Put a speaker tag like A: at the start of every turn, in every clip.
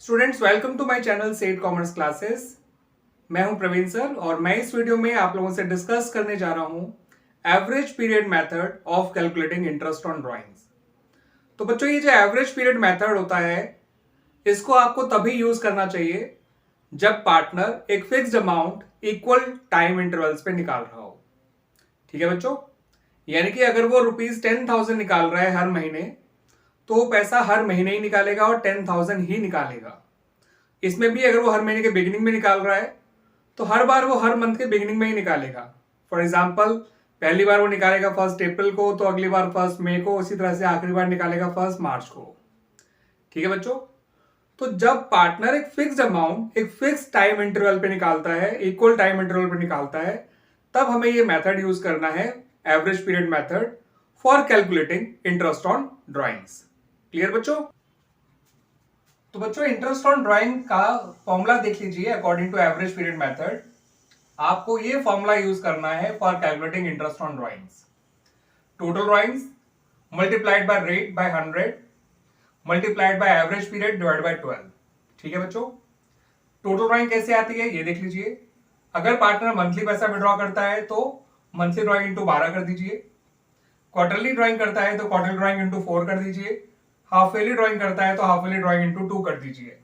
A: Students welcome to my channel set commerce classes. मैं हूं Praveen sir और मैं इस वीडियो में आप लोगों से डिस्कस करने जा रहा हूं average period method of calculating interest on drawings. तो बच्चों ये जो एवरेज पीरियड मेथड होता है इसको आपको तभी यूज करना चाहिए जब पार्टनर एक fixed amount equal time intervals पे निकाल रहा हो। ठीक है बच्चों, यानी कि अगर वो ₹10,000 निकाल रहा है हर महीने तो वो पैसा हर महीने ही निकालेगा और 10,000 ही निकालेगा। इसमें भी अगर वो हर महीने के बिगिनिंग में निकाल रहा है तो हर बार वो हर मंथ के बिगिनिंग में ही निकालेगा। फॉर एग्जाम्पल पहली बार वो निकालेगा 1 अप्रैल को, तो अगली बार 1 मई को, उसी तरह से आखिरी बार निकालेगा 1 मार्च को। ठीक है बच्चों, तो जब पार्टनर एक फिक्स्ड अमाउंट एक फिक्स टाइम इंटरवल पे निकालता है, इक्वल टाइम इंटरवल पे निकालता है, तब हमें ये मेथड यूज करना है average period method for calculating interest on drawings. Clear बच्चों? तो बच्चों इंटरेस्ट ऑन ड्राइंग का फॉर्मूला देख लीजिए। According to average period method आपको ये फॉर्मूला यूज करना है for calculating interest on drawings. Total drawings multiplied by rate by 100 multiplied by average period divide by 12। ठीक है बच्चों, टोटल ड्राइंग कैसे आती है ये देख लीजिए। अगर पार्टनर मंथली पैसा विड्रॉ करता है तो मंथली ड्राइंग इंटू 12 कर दीजिए। क्वार्टरली ड्राइंग करता है तो क्वार्टरली ड्राइंग इंटू 4 कर दीजिए। हाफ ईयरली ड्राइंग करता है तो हाफ ईयरली ड्राइंग इंटू 2 कर दीजिए।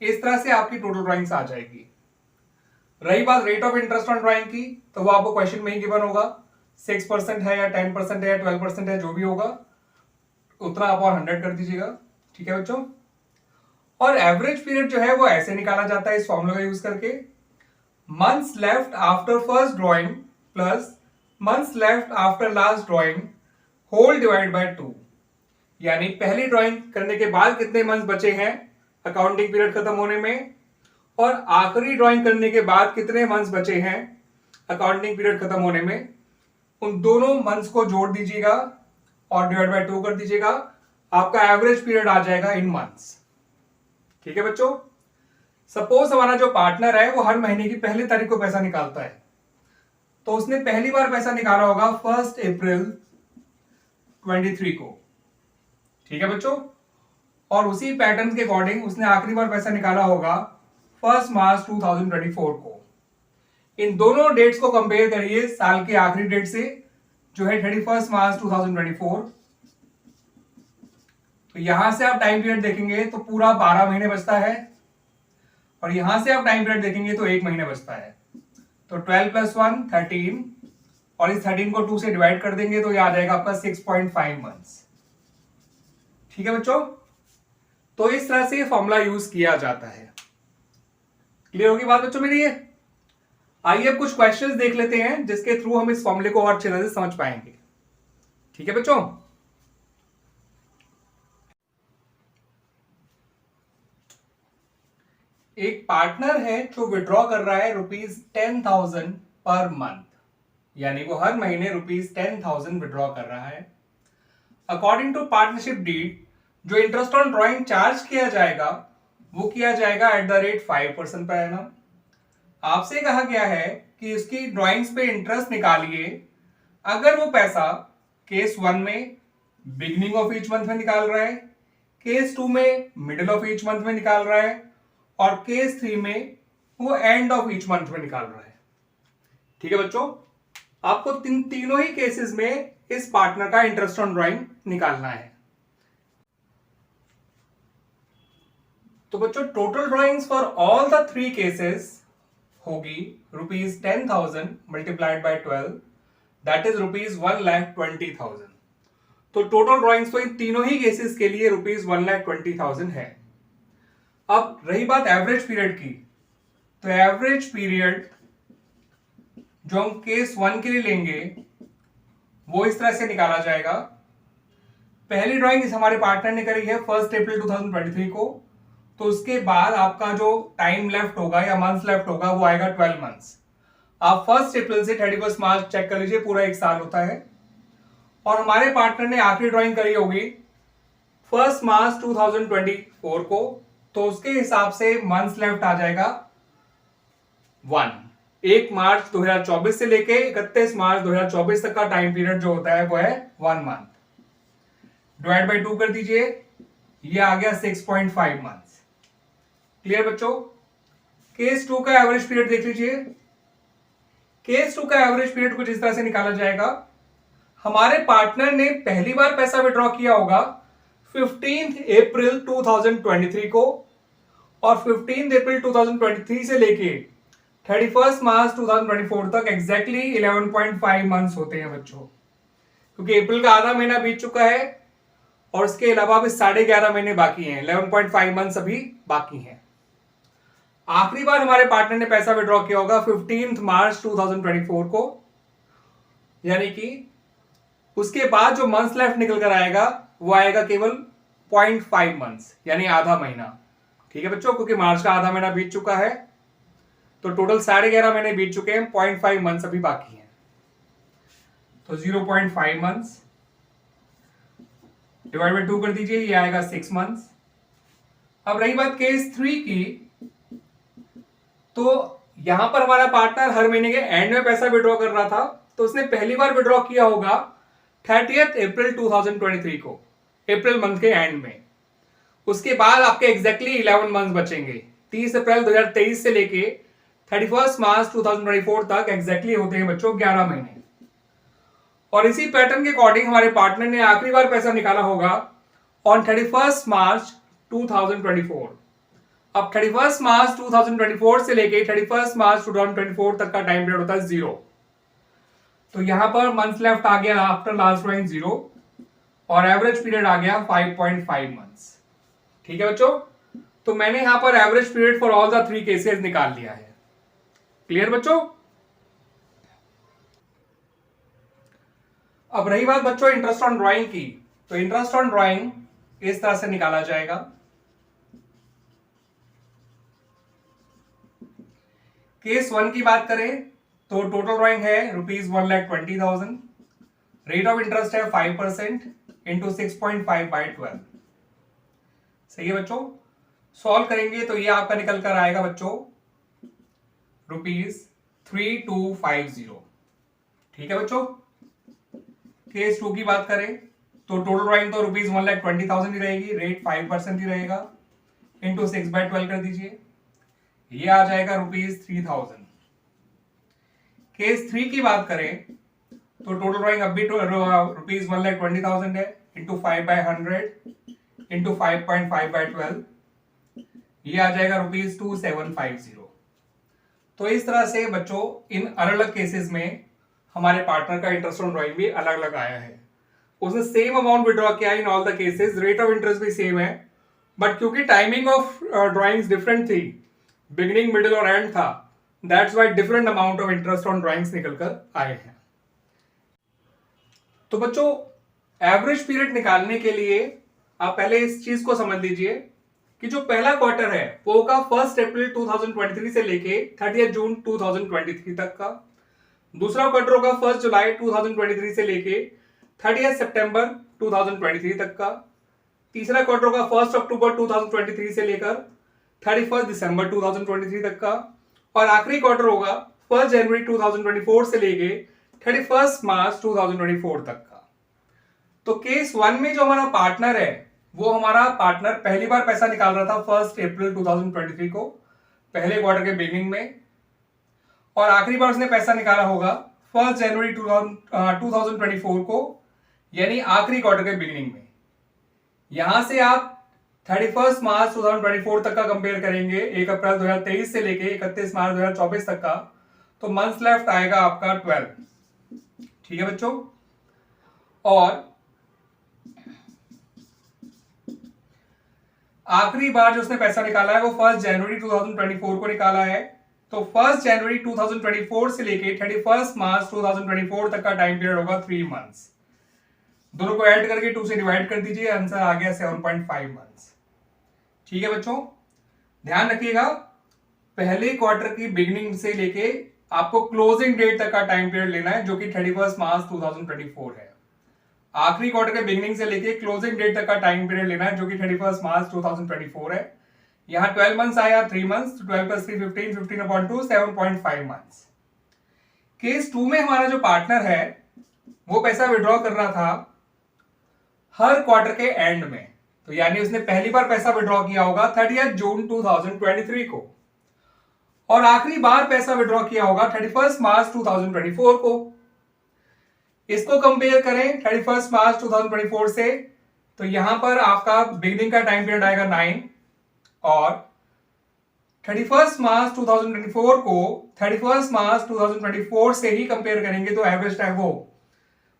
A: इस तरह से आपकी टोटल ड्राइंग्स आ जाएगी। रही बात rate of interest on drawing की, तो वो आपको क्वेश्चन में ही गिवन होगा। 6% है या 10% है या 12% है, जो भी होगा उतना आप और 100 कर दीजिएगा। ठीक है बच्चों, और एवरेज पीरियड जो है वो ऐसे निकाला जाता है इस फॉर्मूला का यूज करके। Months left after first drawing plus months left after last drawing whole divide by 2। यानी पहली ड्राइंग करने के बाद कितने मंथ्स बचे हैं अकाउंटिंग पीरियड खत्म होने में, और आखिरी ड्राइंग करने के बाद कितने मंथ्स बचे हैं अकाउंटिंग पीरियड खत्म होने में, उन दोनों मंथ्स को जोड़ दीजिएगा और डिवाइड बाय 2 कर दीजिएगा। आपका एवरेज पीरियड आ जाएगा इन मंथ्स। ठीक है बच्चों, सपोज हमारा जो पार्टनर है वो हर महीने की पहली तारीख को पैसा निकालता है, तो उसने पहली बार पैसा निकाला होगा 1 अप्रैल 23 को। ठीक है बच्चों, और उसी पैटर्न के अकॉर्डिंग उसने आखिरी बार पैसा निकाला होगा 1 मार्च 2024 को। इन दोनों डेट्स को कंपेयर करिए साल के आखिरी डेट से, जो है 31 मार्च 2024। तो यहां से आप टाइम पीरियड देखेंगे तो पूरा 12 महीने बचता है, और यहां से आप टाइम पीरियड देखेंगे तो 1 महीने बचता है। तो 12 + 1 13, और इस 13 को 2 से डिवाइड कर देंगे तो यह आ जाएगा आपका 6.5 मंथ्स। ठीक है बच्चों, तो इस तरह से फॉर्मूला यूज किया जाता है। क्लियर होगी बात बच्चों मेरी? ये आइए अब कुछ क्वेश्चंस देख लेते हैं जिसके थ्रू हम इस फॉर्मूले को और अच्छे तरह से समझ पाएंगे। ठीक है बच्चों, एक पार्टनर है जो विड्रॉ कर रहा है ₹10,000 पर मंथ, यानी वो हर महीने ₹10,000 विड्रॉ कर रहा है। अकॉर्डिंग टू पार्टनरशिप डीड जो इंटरेस्ट ऑन ड्राइंग चार्ज किया जाएगा वो किया जाएगा @5% पर एनम। आपसे कहा गया है कि इसकी ड्राइंग्स पे इंटरेस्ट निकालिए अगर वो पैसा केस 1 में बिगिनिंग ऑफ ईच मंथ में निकाल रहा है, केस 2 में मिडिल ऑफ ईच मंथ में निकाल रहा है, और केस 3 में वो एंड ऑफ ईच मंथ में निकाल रहा है। ठीक है बच्चों, आपको तीनों ही केसेस में इस पार्टनर का इंटरेस्ट ऑन ड्राइंग निकालना है। तो बच्चों total drawings for all the 3 cases होगी ₹10,000 मल्टीप्लाइड बाय 12, दैट इज ₹1,20,000। तो टोटल ड्राइंग्स तो इन तीनों ही केसेस के लिए ₹1,20,000 है। अब रही बात एवरेज पीरियड की, तो एवरेज पीरियड जो हम केस 1 के लिए लेंगे वो इस तरह से निकाला जाएगा। पहली ड्राइंग हमारे पार्टनर ने करी है 1 अप्रैल 2023 को, तो उसके बाद आपका जो टाइम लेफ्ट होगा या मंथ्स लेफ्ट होगा वो आएगा 12 मंथ्स। आप 1 अप्रैल से 31 मार्च चेक कर लीजिए, पूरा 1 साल होता है। और हमारे पार्टनर ने आखिरी ड्राइंग करी होगी 1 मार्च 2024 को, तो उसके हिसाब से मंथ्स लेफ्ट आ जाएगा 1 मार्च 2024 से लेके 31 मार्च 2024 तक का टाइम पीरियड जो होता है वो है 1 मंथ। डिवाइड बाय 2 कर दीजिए, ये आ गया 6.5 मंथ्स। क्लियर बच्चों? केस 2 का एवरेज पीरियड देख लीजिए। केस 2 का एवरेज पीरियड कुछ इस तरह से निकाला जाएगा। हमारे पार्टनर ने पहली बार पैसा विड्रॉ किया होगा 15 अप्रैल 2023 को, और 15 अप्रैल 2023 से लेके 31 मार्च 2024 तक एग्जैक्टली 11.5 मंथ्स होते हैं बच्चों, क्योंकि अप्रैल का आधा महीना बीत चुका है और उसके अलावा भी 11.5 महीने बाकी हैं। 11.5 मंथ्स अभी बाकी हैं। आखिरी बार हमारे पार्टनर ने पैसा विड्रॉ किया होगा 15 मार्च 2024 को, यानी कि उसके बाद जो मंथ्स लेफ्ट निकल कर आएगा वो आएगा केवल 0.5 मंथ्स, यानी आधा महीना। ठीक है बच्चों, क्योंकि मार्च का आधा महीना बीत चुका है, तो टोटल 11.5 महीने बीत चुके हैं, 0.5 मंथ्स अभी बाकी हैं। तो 0.5 मंथ्स डिवाइड बाय 2 कर दीजिए, ये आएगा 6 मंथ्स। अब रही बात केस 3 की, तो यहां पर हमारा पार्टनर हर महीने के एंड में पैसा विड्रॉ कर रहा था, तो उसने पहली बार विड्रॉ किया होगा 30 अप्रैल 2023 को, अप्रैल मंथ के एंड में। उसके बाद आपके एग्जैक्टली 11 मंथ बचेंगे। 30 अप्रैल 2023 से लेके 31 मार्च 2024 तक एग्जैक्टली होते हैं बच्चों 11 महीने। और इसी पैटर्न के अकॉर्डिंग हमारे पार्टनर ने आखिरी बार पैसा निकाला होगा ऑन 31 मार्च 2024। अब 31 मार्च 2024 से लेके 31 मार्च 2024 तक का टाइम पीरियड होता है 0। तो यहां पर मंथ लेफ्ट आ गया आफ्टर लास्ट ड्रॉइंग 0, और एवरेज पीरियड आ गया 5.5 मंथ्स। ठीक है बच्चों, तो मैंने यहां पर average period for all the 3 cases निकाल लिया है। क्लियर बच्चों? अब रही बात बच्चों इंटरेस्ट ऑन ड्रॉइंग की, तो इंटरेस्ट ऑन ड्रॉइंग इस तरह से निकाला जाएगा। केस 1 की बात करें तो टोटल ड्रॉइंग है ₹1,20,000। रेट ऑफ इंटरेस्ट है 5% इंटू 6.5 बाई 12। सही है बच्चों? सॉल्व करेंगे तो ये आपका निकल कर आएगा बच्चों ₹3250। ठीक है बच्चों? केस 2 की बात करें तो टोटल ड्रॉइंग तो ₹1,20,000 ही रहेगी, रेट 5% ही रहेगा, इंटू 6/12 कर दीजिए, ये आ जाएगा ₹3,000। केस 3 की बात करें तो टोटल ड्रॉइंग अब भी ₹1,20,000 है, इंटू 5/100 इंटू 5.5/12, ये आ जाएगा ₹2,750। तो इस तरह से बच्चों इन अलग अलग केसेस में हमारे पार्टनर का इंटरेस्ट ऑन ड्रॉइंग भी अलग अलग आया है। उसने सेम अमाउंट विड्रॉ किया in all the cases, rate of interest भी सेम है, बट क्योंकि टाइमिंग ऑफ ड्रॉइंग्स डिफरेंट थी, बिगिनिंग मिडिल और एंड था, that's why different amount of interest on drawings निकलकर आए हैं। तो बच्चों एवरेज पीरियड निकालने के लिए आप पहले इस चीज को समझ लीजिए कि जो पहला क्वार्टर है वो होगा 1 अप्रैल 2023 से लेके 30 जून 2023 तक का। दूसरा क्वार्टर होगा 1 जुलाई 2023 से लेके 30 सितंबर 2023 तक का। तीसरा क्वार्टर होगा 1 अक्टूबर 2023 से लेकर 31 दिसंबर 2023 तक का। और आखिरी क्वार्टर होगा 1 जनवरी 2024 से लेके 31 मार्च 2024 तक का। तो केस 1 में जो हमारा पार्टनर है वो हमारा पार्टनर पहली बार पैसा निकाल रहा था 1 अप्रैल 2023 को, पहले क्वार्टर के बिगिनिंग में, और आखिरी बार उसने पैसा निकाला होगा 1 जनवरी 2024 को, यानी आखिरी क्वार्टर के बिगिनिंग में। यहां से आप 31 मार्च 2024 तक का कंपेयर करेंगे 1 अप्रैल 2023 से लेके 31 मार्च 2024 तक का, तो मंथ्स लेफ्ट आएगा आपका 12। ठीक है बच्चों? और आखिरी बार जो उसने पैसा निकाला है वो 1 जनवरी 2024 को निकाला है, तो 1 जनवरी 2024 से लेके 31 मार्च 2024 तक का टाइम पीरियड होगा 3 मंथ्स। दोनों को ऐड करके 2 से डिवाइड कर दीजिए, आंसर आ गया 7.5 मंथ्स। ठीक है बच्चों, ध्यान रखिएगा पहले क्वार्टर की बिगिनिंग से लेके आपको क्लोजिंग डेट तक का टाइम पीरियड लेना है, जो कि 31 मार्च 2024 है। आखिरी क्वार्टर के बिगिनिंग से लेके क्लोजिंग डेट तक का टाइम पीरियड लेना है, जो कि 31 मार्च 2024 है। यहां 12 मंथ्स आया, 3 मंथ्स, 12 + 3 15, 15/2 7.5 मंथ्स। केस 2 में हमारा जो पार्टनर है वो पैसा विड्रॉ कर रहा था हर क्वार्टर के एंड में, तो यानी उसने पहली बार पैसा विड्रॉ किया होगा 30 जून 2023 को, और आखिरी बार पैसा विड्रॉ किया होगा 31 मार्च 2024 को। इसको कंपेयर करें 31 मार्च 2024 से, तो यहां पर आपका बिगिनिंग का टाइम पीरियड आएगा 9, और 31 मार्च 2024 को 31 मार्च 2024 से ही कंपेयर करेंगे तो एवरेज टाइम वो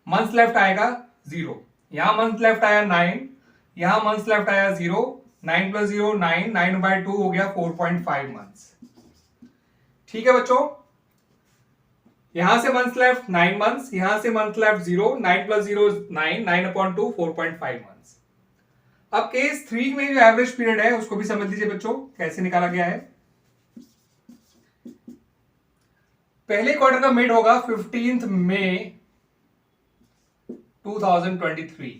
A: मंथ्स लेफ्ट आएगा 0। यहां मंथ लेफ्ट आया 9, यहां मंथ्स लेफ्ट आया 0, 9 + 0 9, 9/2 हो गया 4.5 मंथ्स। ठीक है बच्चों, यहां से मंथ्स लेफ्ट 9 मंथ्स, यहां से मंथ लेफ्ट 0, 9 + 0 9, 9/2 4.5 मंथ्स। अब केस 3 में जो एवरेज पीरियड है उसको भी समझ लीजिए बच्चों, कैसे निकाला गया है। पहले क्वार्टर का मिड होगा 15 मई 2023,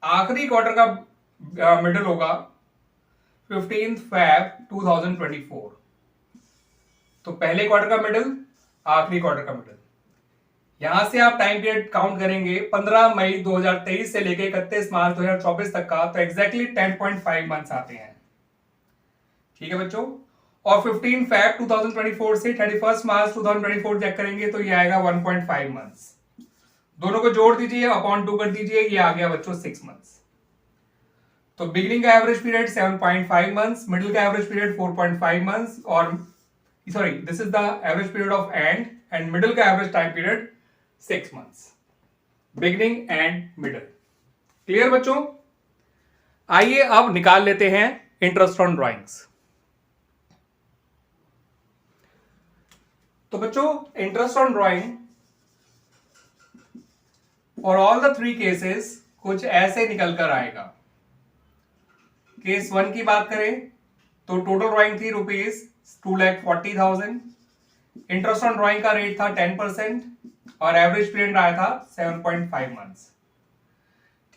A: आखिरी क्वार्टर का मिडल होगा 15 फैब 2024। तो पहले क्वार्टर का मिडल, आखिरी क्वार्टर का मिडल। यहां से आप टाइम पीरियड काउंट करेंगे 15 मई 2023 से लेके 31 मार्च 2024 तक का, तो एग्जैक्टली 10.5 मंथ्स आते हैं। ठीक है बच्चों, और 15 फैब 2024 से 31 मार्च 2024 चेक करेंगे तो ये आएगा 1.5 मंथ्स। दोनों को जोड़ दीजिए, अपॉन 2 कर दीजिए, ये आ गया बच्चों 6 मंथ्स। तो बिगिनिंग का एवरेज पीरियड 7.5 मंथ्स, मिडिल का एवरेज पीरियड 4.5 मंथ्स, और sorry this is the average period of end middle का average time period 6 months, beginning and middle. Clear बच्चों? आइए अब निकाल लेते हैं इंटरेस्ट ऑन ड्राइंग्स। तो बच्चों, interest on drawing for all the 3 cases कुछ ऐसे निकल कर आएगा। केस 1 की बात करें तो टोटल ड्राइंग थी ₹2,40,000, इंटरेस्ट ऑन ड्राइंग का रेट था 10% और एवरेज पीरियड आया था 7.5 मंथ्स।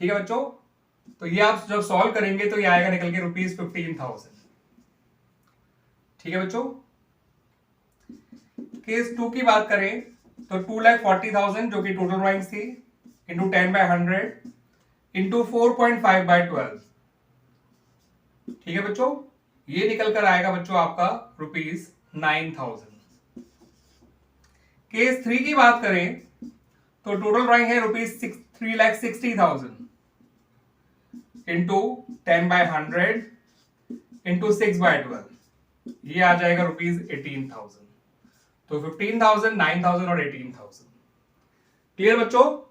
A: ठीक है बच्चों, तो ये आप जब सॉल्व करेंगे तो ये आएगा निकल के ₹15,000। ठीक है बच्चों, केस 2 की बात करें तो 2,40,000 जो कि टोटल ड्राइंग्स थी इंटू 10/100 इंटू 4.5/12। ठीक है बच्चों, ये निकल कर आएगा बच्चों आपका ₹9,000। केस 3 की बात करें तो टोटल ड्राइंग है ₹3,60,000 इंटू 10/100 इंटू 6/12, ये आ जाएगा ₹18,000। तो 15,000, 9,000 और 18,000। क्लियर बच्चों?